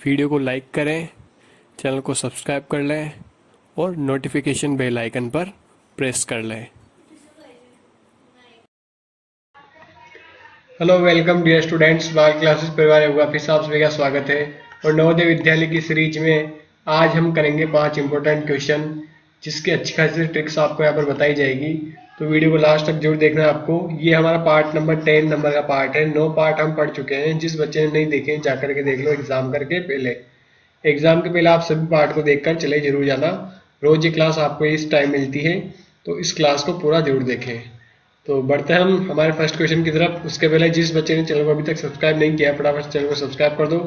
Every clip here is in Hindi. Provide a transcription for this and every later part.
वीडियो को लाइक करें, चैनल को सब्सक्राइब कर लें और नोटिफिकेशन बेल आइकन पर प्रेस कर लें। हेलो वेलकम डियर स्टूडेंट्स, बाल क्लासेस परिवार होगा फिर से आप सभी का स्वागत है। और नवोदय विद्यालय की सीरीज में आज हम करेंगे 5 इंपॉर्टेंट क्वेश्चन जिसकी अच्छी खासी ट्रिक्स आपको यहाँ पर बताई जाएगी। तो वीडियो को लास्ट तक जरूर देखना है आपको। ये हमारा पार्ट नंबर 10 नंबर का पार्ट है। 9 पार्ट हम पढ़ चुके हैं। जिस बच्चे ने नहीं देखे जाकर के देख लो एग्जाम करके पहले। एग्जाम के पहले आप सभी पार्ट को देखकर चले जरूर जाना। रोज ये क्लास आपको इस टाइम मिलती है, तो इस क्लास को पूरा जरूर देखें। तो बढ़ते हैं हम हमारे फर्स्ट क्वेश्चन की तरफ। उसके पहले जिस बच्चे ने चैनल को अभी तक सब्सक्राइब नहीं किया फटाफट चैनल को सब्सक्राइब कर दो,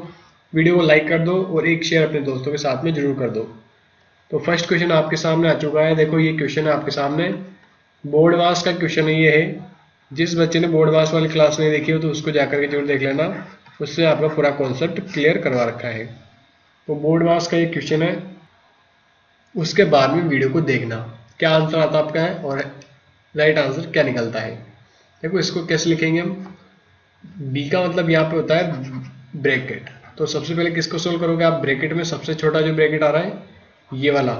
वीडियो को लाइक कर दो और एक शेयर अपने दोस्तों के साथ में जरूर कर दो। तो फर्स्ट क्वेश्चन आपके सामने आ चुका है। देखो ये क्वेश्चन है आपके सामने, बोर्ड मास का क्वेश्चन है ये है। जिस बच्चे ने बोर्ड मास वाली क्लास नहीं देखी हो तो उसको जाकर के जरूर देख लेना, उससे आपका पूरा कॉन्सेप्ट क्लियर करवा रखा है। तो बोर्ड मास का ये क्वेश्चन है, उसके बाद में वीडियो को देखना क्या आंसर आता आपका है और राइट आंसर क्या निकलता है। देखो इसको कैसे लिखेंगे हम। बी का मतलब यहाँ पे होता है ब्रैकेट। तो सबसे पहले किसको सोल्व करोगे आप। ब्रैकेट में सबसे छोटा जो ब्रैकेट आ रहा है ये वाला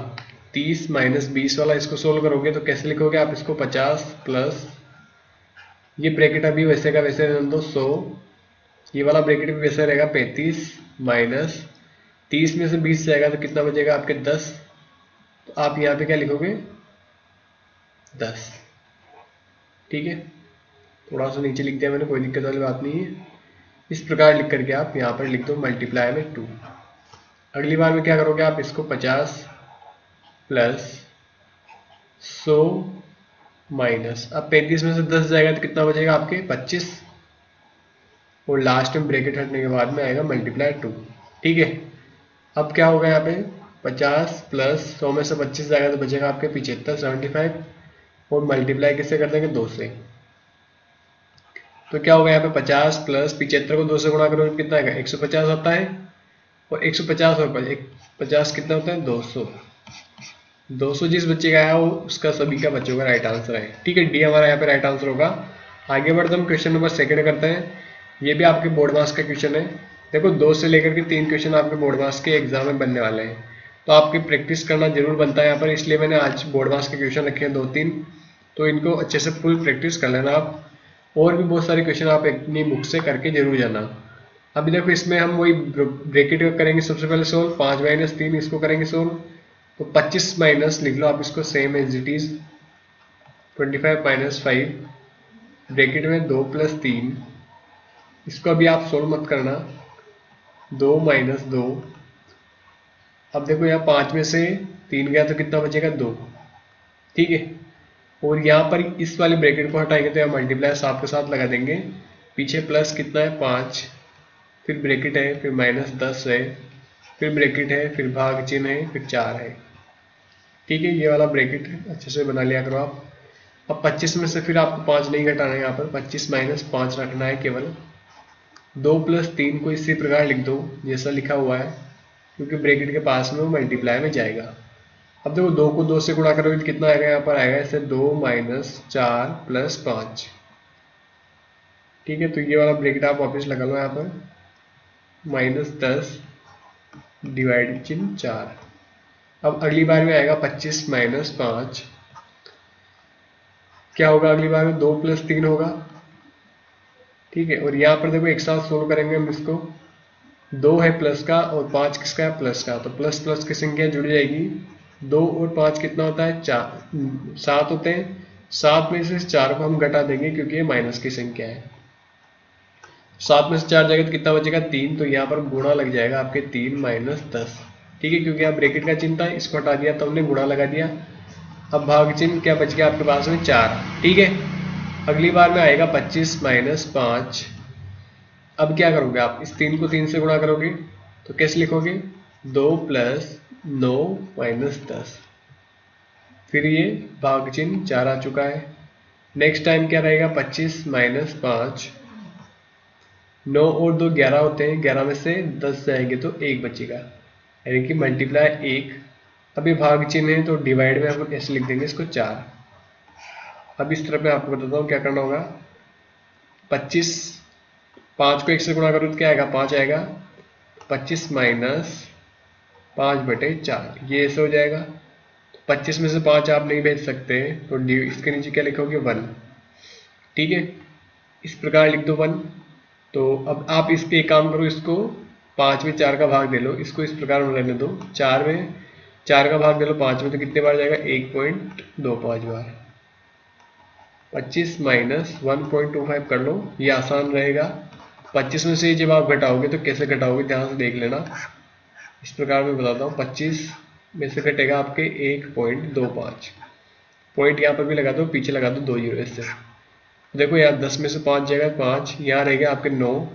30 माइनस 20 वाला, इसको सोल्व करोगे तो कैसे लिखोगे आप इसको 50 प्लस ये ब्रैकेट अभी वैसे का वैसे रहने दो 100, ये वाला ब्रैकेट भी वैसे रहेगा 35 माइनस 30 में से 20 जाएगा तो कितना बचेगा आपके 10। तो आप यहाँ पे क्या लिखोगे 10। ठीक है, थोड़ा सा नीचे लिख दिया मैंने, कोई दिक्कत वाली बात नहीं है। इस प्रकार लिख करके आप यहाँ पर लिख दो मल्टीप्लाई में 2। अगली बार में क्या करोगे आप इसको 50 प्लस 100 माइनस, अब 35 में से 10 जाएगा तो कितना बचेगा आपके 25 और लास्ट में ब्रैकेट हटने के बाद में आएगा मल्टीप्लाई 2। ठीक है, अब क्या होगा यहाँ पे 50 प्लस 100 में से 25 जाएगा तो बचेगा आपके 75 75 और मल्टीप्लाई किससे कर देंगे 2 से। तो क्या होगा यहाँ पे 50 प्लस 75 को 2 से गुणा करो कितना आएगा 150 आता है और 150 और 50 कितना होता है 200। 200 जिस बच्चे का है वो उसका सभी का बच्चों का राइट आंसर है। ठीक है, डी हमारा यहाँ पे राइट आंसर होगा। आगे बढ़ते हम क्वेश्चन नंबर सेकंड करते हैं। ये भी आपके बोर्ड मास का क्वेश्चन है। देखो 2 से लेकर के 3 क्वेश्चन आपके बोर्ड मास के एग्जाम में बनने वाले हैं, तो आपकी प्रैक्टिस करना जरूर बनता है यहाँ पर। इसलिए मैंने आज बोर्ड मास के क्वेश्चन रखे हैं 2-3, तो इनको अच्छे से फुल प्रैक्टिस कर लेना आप। और भी बहुत सारे क्वेश्चन आप अपनी बुक से करके जरूर जाना। अभी देखो इसमें हम वही ब्रैकेट करेंगे सबसे पहले सोल्व, 5 माइनस 3 इसको करेंगे सोल्व। तो 25 माइनस लिख लो आप इसको same as it is 25 minus 5 bracket में 2 प्लस 3, इसको अभी आप सोल्व मत करना 2 माइनस 2। अब देखो यहाँ 5 में से 3 गया तो कितना बचेगा 2। ठीक है, और यहाँ पर इस वाले ब्रैकेट को हटाएंगे तो यहाँ मल्टीप्लाई साथ के साथ लगा देंगे, पीछे प्लस कितना है 5, फिर ब्रैकेट है, फिर माइनस 10 है, फिर ब्रैकेट है, फिर भाग चिन्ह है, फिर 4 है। ठीक है, ये वाला ब्रैकेट है, अच्छे से बना लिया करो आप। अब 25 में से फिर आपको 5 नहीं घटाना है, यहाँ पर 25 माइनस 5 रखना है केवल। 2 प्लस 3 को इसी प्रकार लिख दो जैसा लिखा हुआ है, क्योंकि ब्रैकेट के पास में वो मल्टीप्लाई में जाएगा। अब देखो 2 को 2 से गुणा करोगे तो कितना आएगा, यहाँ पर आएगा ऐसे 2 माइनस 4 प्लस 5। ठीक है, तो ये वाला ब्रैकेट आप वापस लगा लो यहाँ पर माइनस 10 डिवाइड चिन्ह 4। अब अगली बार में आएगा 25 माइनस 5, क्या होगा अगली बार में 2 प्लस 3 होगा। ठीक है, और यहाँ पर देखो एक साथ सोल्व करेंगे हम इसको, 2 है प्लस का और 5 किसका है प्लस का, तो प्लस प्लस की संख्या जुड़ जाएगी। 2 और 5 कितना होता है 4 7 होते हैं। 7 में से 4 को हम घटा देंगे क्योंकि ये माइनस की संख्या है। 7 में से 4 जाएगा तो कितना बचेगा 3, तो यहाँ पर गुणा लग जाएगा आपके 3 माइनस 10। ठीक है, क्योंकि यहाँ ब्रैकेट का चिन्ह था इसको हटा दिया तो हमने गुणा लगा दिया। अब भाग चिन्ह क्या बच गया आपके पास में 4। ठीक है, अगली बार में आएगा 25 माइनस 5। अब क्या करोगे आप, इस 3 को 3 से गुणा करोगे तो कैसे लिखोगे 2 प्लस 9 माइनस 10, फिर ये भाग चिन्ह 4 आ चुका है। नेक्स्ट टाइम क्या रहेगा 25 माइनस 5, 9 और 2 11 होते हैं, 11 में से 10 जाएंगे तो 1 बचेगा, यानी कि मल्टीप्लाई 1। अभी भाग चिन्ह है तो डिवाइड में हम ऐसे लिख देंगे इसको 4। अब इस तरफ मैं आपको बताता हूँ क्या करना होगा। 25 5 को 1 से गुणा करो तो क्या आएगा 5 आएगा, 25 माइनस 5/4 ये ऐसे हो जाएगा। 25 में से 5 आप नहीं भेज सकते तो इसके नीचे क्या लिखोगे 1। ठीक है, इस प्रकार लिख दो 1। तो अब आप इसके एक काम करो, इसको 5 में 4 का भाग दे लो, इसको इस प्रकार में रहने दो। 4 में 4 का भाग दे लो 5 में, तो कितने बार जाएगा 1.25 बार। 25 माइनस 1.25 कर लो, ये आसान रहेगा। 25 में से जब आप घटाओगे तो कैसे घटाओगे ध्यान से देख लेना। इस प्रकार मैं बताता हूँ, 25 में से घटेगा आपके 1.25। पॉइंट यहाँ पर भी लगा दो, पीछे लगा दो 2 जीरो इससे। देखो यार 10 में से 5 जाएगा 5, यहाँ रहेगा आपके 9,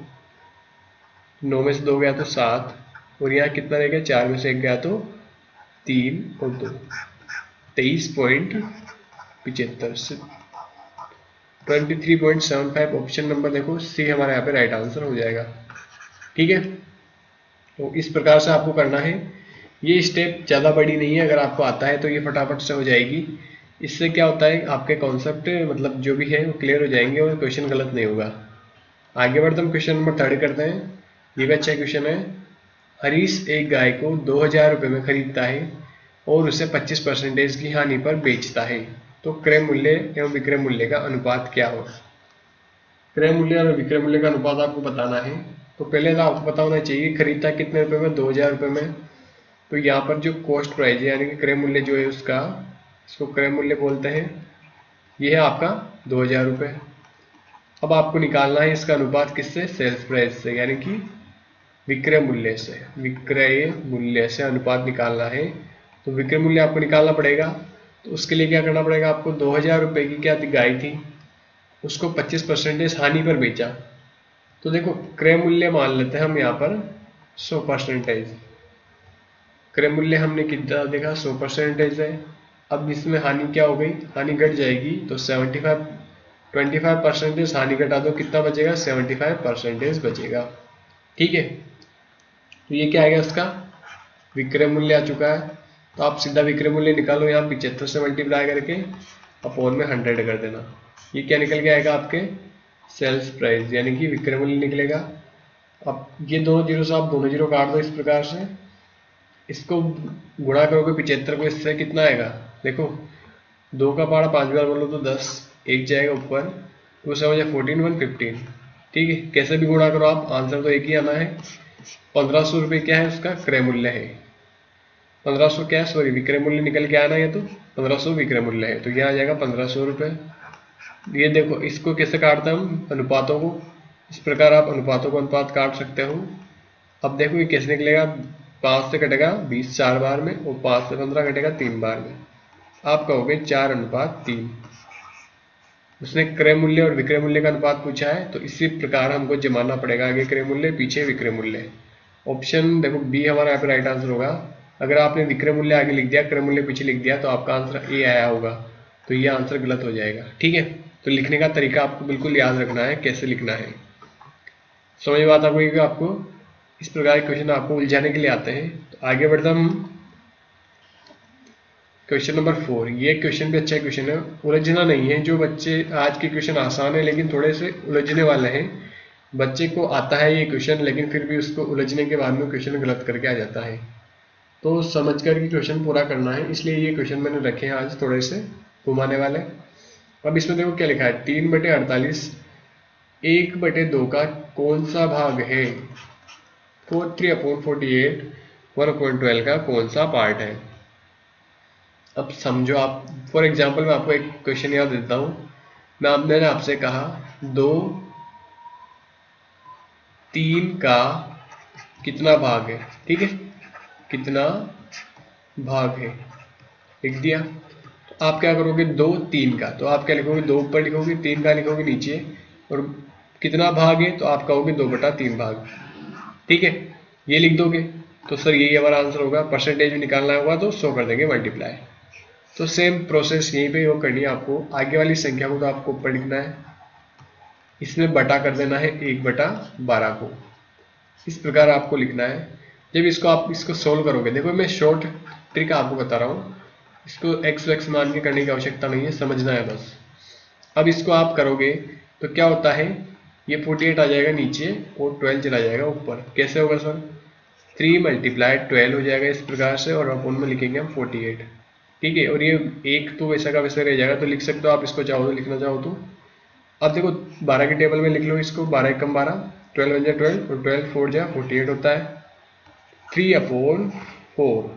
9 में से 2 गया तो 7, और यहाँ कितना रहेगा 4 में से 1 गया तो 3 और 2, 23.75 23.75। ऑप्शन नंबर देखो सी हमारे यहाँ पे राइट आंसर हो जाएगा। ठीक है, तो इस प्रकार से आपको करना है। ये स्टेप ज़्यादा बड़ी नहीं है, अगर आपको आता है तो ये फटाफट से हो जाएगी। इससे क्या होता है आपके कॉन्सेप्ट मतलब जो भी है वो क्लियर हो जाएंगे और क्वेश्चन गलत नहीं होगा। आगे बढ़ते हम क्वेश्चन नंबर 3 करते हैं। ये भी अच्छा क्वेश्चन है। हरीश एक गाय को 2000 रुपये में खरीदता है और उसे 25% की हानि पर बेचता है, तो क्रय मूल्य एवं विक्रय मूल्य का अनुपात क्या हो। क्रय मूल्य और विक्रय मूल्य का अनुपात आपको बताना है। तो पहले तो आपको पता होना चाहिए खरीदता कितने रुपए में, 2000 रुपये में। तो यहाँ पर जो कॉस्ट प्राइस है यानी कि क्रय मूल्य जो है उसका, इसको क्रय मूल्य बोलते हैं, ये है आपका 2000 रुपये। अब आपको निकालना है इसका अनुपात किससे, सेल्स प्राइस से, यानी कि विक्रय मूल्य से। विक्रय मूल्य से अनुपात निकालना है, तो विक्रय मूल्य आपको निकालना पड़ेगा। तो उसके लिए क्या करना पड़ेगा आपको, 2000 रुपये की क्या गाय थी, उसको 25% हानि पर बेचा। तो देखो क्रय मूल्य मान लेते हैं हम यहाँ पर 100%। क्रय मूल्य हमने कितना देखा 100% है। अब इसमें हानि क्या हो गई, हानि घट जाएगी, तो 25% हानि घटा दो, कितना बचेगा 75% बचेगा। ठीक है, तो ये क्या आ गया इसका विक्रय मूल्य आ चुका है। तो आप सीधा विक्रय मूल्य निकालो, यहाँ 75 से मल्टीप्लाई करके अपॉन में 100 कर देना। ये क्या निकल के आएगा आपके सेल्स प्राइस यानी कि विक्रय मूल्य निकलेगा। अब ये दोनों जीरो से आप दोनों जीरो काट दो इस प्रकार से, इसको गुणा करोगे 75 को, इससे कितना आएगा देखो, 2 का पारा 5 बार बोलो तो 10, एक जाएगा ऊपर, 2 से हो जाए 14, 1 15। ठीक है, कैसे भी गुणा करो आप, आंसर तो एक ही आना है। 1500 रुपये क्या है उसका क्रय मूल्य है, 1500 क्या है सॉरी विक्रय मूल्य निकल के आना है, तो 1500 विक्रय मूल्य है, तो यहाँ आ जाएगा 1500 रुपये। ये देखो इसको कैसे काटते हैं हम अनुपातों को, इस प्रकार आप अनुपातों को अनुपात काट सकते हो। अब देखो ये कैसे निकलेगा, 5 से कटेगा 20 4 बार में, और 5 से 15 कटेगा 3 बार में, आप कहोगे 4:3। उसने क्रय मूल्य और विक्रय मूल्य का अनुपात पूछा है, तो इसी प्रकार हमको जमाना पड़ेगा, आगे क्रय मूल्य पीछे विक्रय मूल्य। ऑप्शन देखो बी हमारा यहाँ पे राइट आंसर होगा। अगर आपने विक्रय मूल्य आगे लिख दिया क्रय मूल्य पीछे लिख दिया तो आपका आंसर ए आया होगा, तो ये आंसर गलत हो जाएगा। ठीक है, तो लिखने का तरीका आपको बिल्कुल याद रखना है, कैसे लिखना है। समझ में बात आपको इस प्रकार के क्वेश्चन आपको उलझाने के लिए आते हैं। तो आगे बढ़ते हम क्वेश्चन नंबर 4। ये क्वेश्चन भी अच्छा क्वेश्चन है, उलझना नहीं है। जो बच्चे आज के क्वेश्चन आसान है लेकिन थोड़े से उलझने वाले हैं, बच्चे को आता है ये क्वेश्चन लेकिन फिर भी उसको उलझने के बाद में क्वेश्चन गलत करके आ जाता है, तो समझ कर के क्वेश्चन पूरा करना है, इसलिए ये क्वेश्चन मैंने रखे हैं आज थोड़े से घुमाने वाले। अब इसमें देखो क्या लिखा है, 3/48 1/2 का कौन सा भाग है, 43/48 1/12 का कौन सा पार्ट है। अब समझो आप, फॉर एग्जाम्पल मैं आपको एक क्वेश्चन याद देता हूँ। मैंने आपसे कहा 2/3 का कितना भाग है, ठीक है, कितना भाग है लिख दिया। तो आप क्या करोगे 2/3 का, तो आप क्या लिखोगे 2 ऊपर लिखोगे 3 का लिखोगे नीचे, और कितना भाग है तो आप कहोगे 2/3 भाग। ठीक है, ये लिख दोगे तो सर यही हमारा आंसर होगा। परसेंटेज में निकालना होगा तो 100 कर देंगे मल्टीप्लाई। तो सेम प्रोसेस यहीं पे वो करनी है आपको। आगे वाली संख्या को तो आपको ऊपर लिखना है, इसमें बटा कर देना है 1/12 को, इस प्रकार आपको लिखना है। जब इसको आप इसको सोल्व करोगे, देखो मैं शॉर्ट ट्रिक आपको बता रहा हूँ, इसको एक्स वैक्स मान के करने की आवश्यकता नहीं है, समझना है बस। अब इसको आप करोगे तो क्या होता है, ये 48 आ जाएगा नीचे और 12 चला जाएगा ऊपर। कैसे होगा सर, 3 मल्टीप्लाई 12 हो जाएगा इस प्रकार से, और अपोन में लिखेंगे हम 48। ठीक है, और ये एक तो वैसा का वैसा रह जाएगा, तो लिख सकते हो आप इसको, चाहो तो लिखना चाहो तो। अब देखो 12 के टेबल में लिख लो इसको, 12 एकम 12, 12 बन जाए 12, और 12 4 जा 48 होता है। 3/4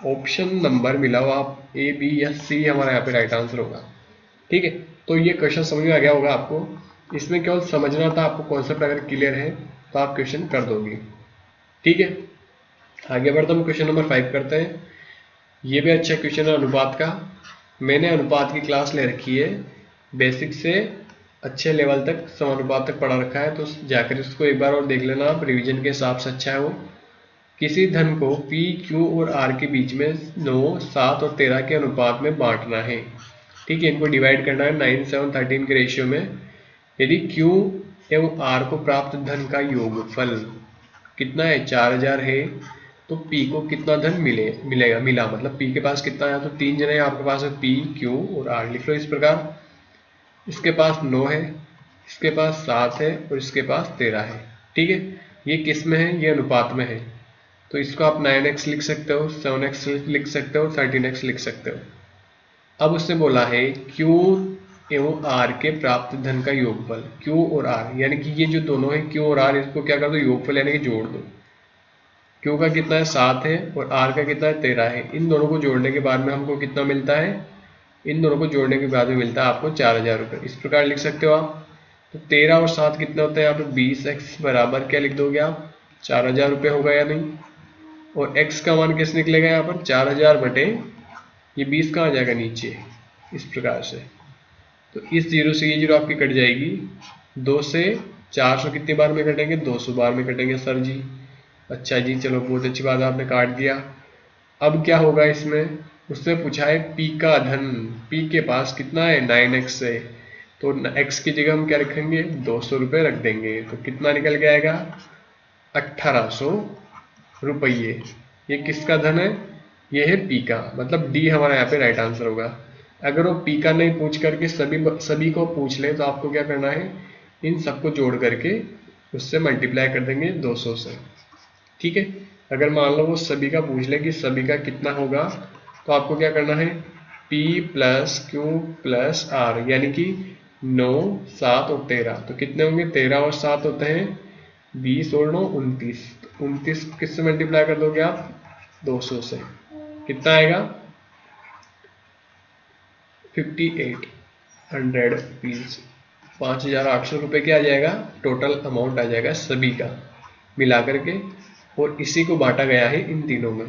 ऑप्शन नंबर मिला हो आप, ए बी या सी हमारा यहाँ पे राइट आंसर होगा। ठीक है, तो ये क्वेश्चन समझ में आ गया होगा आपको। इसमें केवल समझना था आपको, कॉन्सेप्ट अगर क्लियर है तो आप क्वेश्चन कर दोगे। ठीक है, आगे बढ़ते हम क्वेश्चन नंबर 5 करते हैं। ये भी अच्छा क्वेश्चन है अनुपात का। मैंने अनुपात की क्लास ले रखी है, बेसिक से अच्छे लेवल तक समानुपात तक पढ़ा रखा है, तो जाकर इसको एक बार और देख लेना आप, रिवीजन के हिसाब से अच्छा है वो। किसी धन को P, Q और R के बीच में 9, 7 और 13 के अनुपात में बांटना है। ठीक है, इनको डिवाइड करना है 9, 7, 13 के रेशियो में। यदि Q एवं R को प्राप्त धन का योगफल कितना है, 4000 है, तो P को कितना धन मिला मतलब P के पास कितना है, तो 3 जने आपके पास है, P, Q और R। लिख लो इस प्रकार। इसके पास 9 है, इसके पास 7 है और इसके पास 13 है। ठीक है, ये किस में है, ये अनुपात में है, तो इसको आप 9x लिख सकते हो, 7x लिख सकते हो, 13x लिख सकते हो। अब उसने बोला है Q एवं R के प्राप्त धन का योगफल, Q और R, यानी कि ये जो दोनों है Q और R, इसको क्या कर दो, योगफल यानी कि जोड़ दो। Q का कितना है, 7 है, और R का कितना है, 13 है। इन दोनों को जोड़ने के बाद में हमको कितना मिलता है, इन दोनों को जोड़ने के बाद में मिलता है आपको 4000 रुपये। इस प्रकार लिख सकते हो आप। तो 13 और 7 कितने होते हैं, यहाँ पे 20x बराबर क्या लिख दोगे आप, 4000 रुपये होगा या नहीं। और x का मान कैसे निकलेगा, यहाँ पर 4000 बटे ये 20 कहाँ जाएगा, नीचे, इस प्रकार से। तो इस जीरो से ये जीरो आपकी कट जाएगी। 2 से 400 कितनी बार में कटेंगे, 200 बार में कटेंगे सर जी। अच्छा जी, चलो बहुत अच्छी बात है, आपने काट दिया। अब क्या होगा इसमें, उसने पूछा है P का धन, P के पास कितना है, 9x है, तो x की जगह हम क्या रखेंगे, 200 रुपये रख देंगे, तो कितना निकल के आएगा, 1800 रुपये। ये किसका धन है, ये है P का, मतलब D हमारा यहाँ पे राइट आंसर होगा। अगर वो P का नहीं पूछ करके सभी को पूछ ले, तो आपको क्या करना है, इन सबको जोड़ करके उससे मल्टीप्लाई कर देंगे 200 से। ठीक है, अगर मान लो वो सभी का पूछ ले कि सभी का कितना होगा, तो आपको क्या करना है, P plus Q plus R, यानी कि 9, 7 और 13, तो कितने होंगे, 13 और 7 होते हैं 20 और 9 29। 29 किससे मल्टीप्लाई कर दोगे आप, 200 से, कितना आएगा, 5800 रुपीज, 5800 रुपये क्या आ जाएगा, टोटल अमाउंट आ जाएगा सभी का मिला करके, और इसी को बांटा गया है इन तीनों में।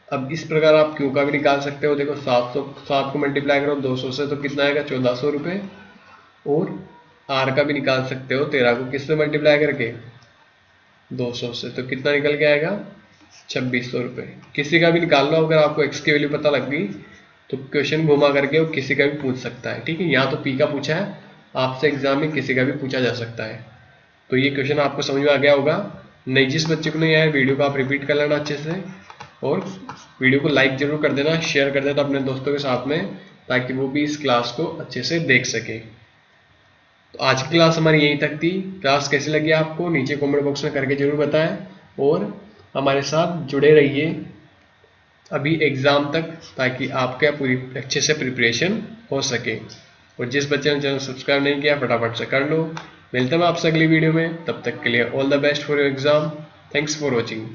अब इस प्रकार आप Q का भी निकाल सकते हो। देखो 7 को मल्टीप्लाई करो 200 से, तो कितना आएगा, 1400 रुपये। और R का भी निकाल सकते हो, 13 को किससे मल्टीप्लाई करके, 200 से, तो कितना निकल के आएगा, 2600 रुपये। किसी का भी निकाल लो, अगर आपको x की वैल्यू पता लग गई तो क्वेश्चन घुमा करके वो किसी का भी पूछ सकता है। ठीक है, यहाँ तो P का पूछा है, आपसे एग्जाम में किसी का भी पूछा जा सकता है। तो ये क्वेश्चन आपको समझ में आ गया होगा। नहीं, जिस बच्चे को नहीं आया, वीडियो को आप रिपीट कर लेना अच्छे से, और वीडियो को लाइक जरूर कर देना, शेयर कर देना अपने दोस्तों के साथ में, ताकि वो भी इस क्लास को अच्छे से देख सके। तो आज की क्लास हमारी यहीं तक थी। क्लास कैसी लगी आपको, नीचे कमेंट बॉक्स में करके जरूर बताएं, और हमारे साथ जुड़े रहिए अभी एग्ज़ाम तक, ताकि आपका पूरी अच्छे से प्रिपरेशन हो सके। और जिस बच्चे ने चैनल सब्सक्राइब नहीं किया, फटाफट से कर लो। मिलते हैं आपसे अगली वीडियो में, तब तक के लिए all the best for your exam. Thanks for watching.